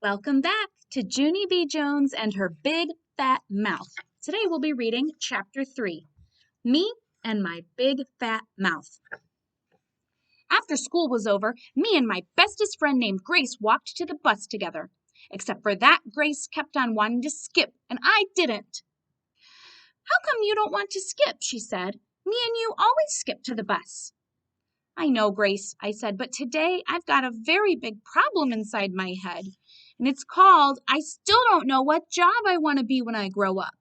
Welcome back to Junie B. Jones and her big fat mouth. Today we'll be reading chapter 3, Me and My Big Fat Mouth. After school was over, me and my bestest friend named Grace walked to the bus together. Except for that, Grace kept on wanting to skip, and I didn't. How come you don't want to skip? She said. Me and you always skip to the bus. I know, Grace, I said, but today I've got a very big problem inside my head. And it's called, I still don't know what job I want to be when I grow up.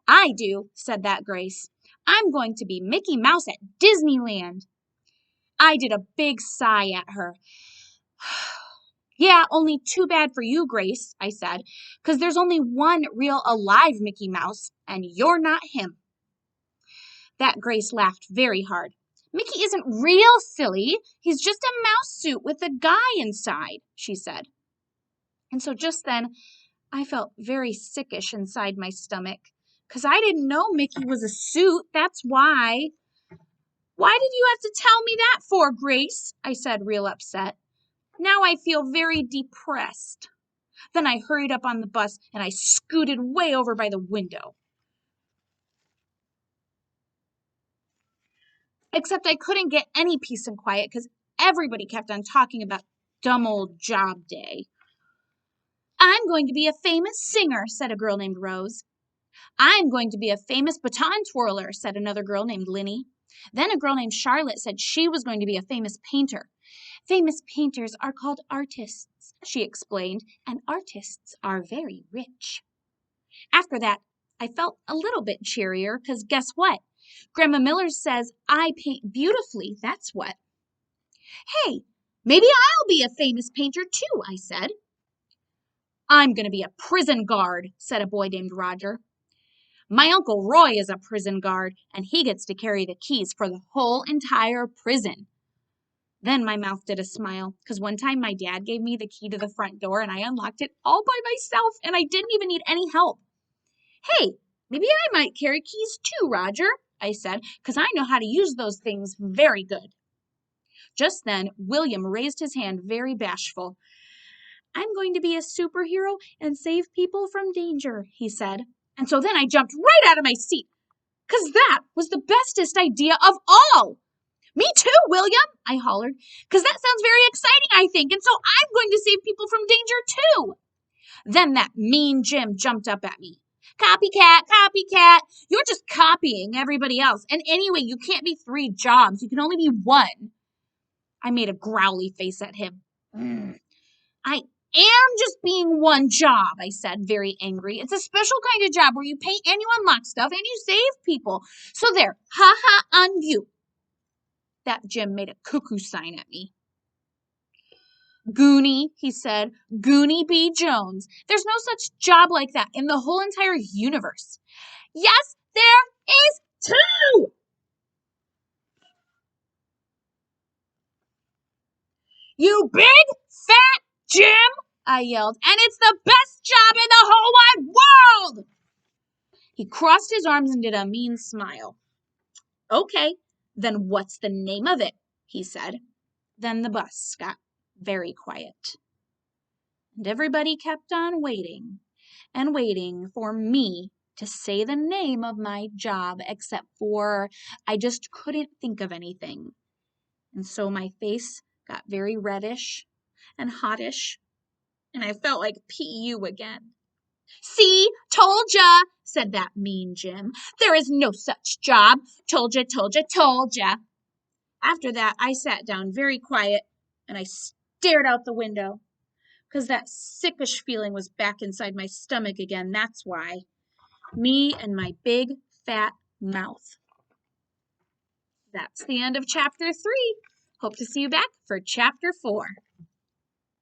I do, said that Grace. I'm going to be Mickey Mouse at Disneyland. I did a big sigh at her. Yeah, only too bad for you, Grace, I said, because there's only one real alive Mickey Mouse, and you're not him. That Grace laughed very hard. Mickey isn't real, silly. He's just a mouse suit with a guy inside, she said. And so just then, I felt very sickish inside my stomach, because I didn't know Mickey was a suit, that's why. Why did you have to tell me that for, Grace? I said, real upset. Now I feel very depressed. Then I hurried up on the bus, and I scooted way over by the window. Except I couldn't get any peace and quiet because everybody kept on talking about dumb old job day. I'm going to be a famous singer, said a girl named Rose. I'm going to be a famous baton twirler, said another girl named Linny. Then a girl named Charlotte said she was going to be a famous painter. Famous painters are called artists, she explained, and artists are very rich. After that, I felt a little bit cheerier because guess what? Grandma Miller says I paint beautifully, that's what. Hey, maybe I'll be a famous painter too, I said. I'm going to be a prison guard, said a boy named Roger. My Uncle Roy is a prison guard, and he gets to carry the keys for the whole entire prison. Then my mouth did a smile, because one time my dad gave me the key to the front door, and I unlocked it all by myself, and I didn't even need any help. Hey, maybe I might carry keys too, Roger, I said, because I know how to use those things very good. Just then, William raised his hand very bashful. I'm going to be a superhero and save people from danger, he said. And so then I jumped right out of my seat, because that was the bestest idea of all. Me too, William, I hollered, because that sounds very exciting, I think, and so I'm going to save people from danger too. Then that mean Jim jumped up at me. Copycat, copycat, you're just copying everybody else, and anyway, you can't be 3 jobs, you can only be 1. I made a growly face at him. I am just being 1 job, I said, very angry. It's a special kind of job where you paint and you unlock stuff and you save people. So there, ha-ha on you. That Jim made a cuckoo sign at me. Junie, he said, Junie B. Jones. There's no such job like that in the whole entire universe. Yes, there is too! You big, fat Jim, I yelled, and it's the best job in the whole wide world! He crossed his arms and did a mean smile. Okay, then what's the name of it? He said. Then the bus got very quiet. And everybody kept on waiting and waiting for me to say the name of my job, except for I just couldn't think of anything. And so my face got very reddish and hottish, and I felt like P.U. again. See, told ya, said that mean Jim. There is no such job. Told ya, told ya, told ya. After that, I sat down very quiet, and I stared out the window, because that sickish feeling was back inside my stomach again, that's why. Me and my big, fat mouth. That's the end of chapter 3. Hope to see you back for chapter 4.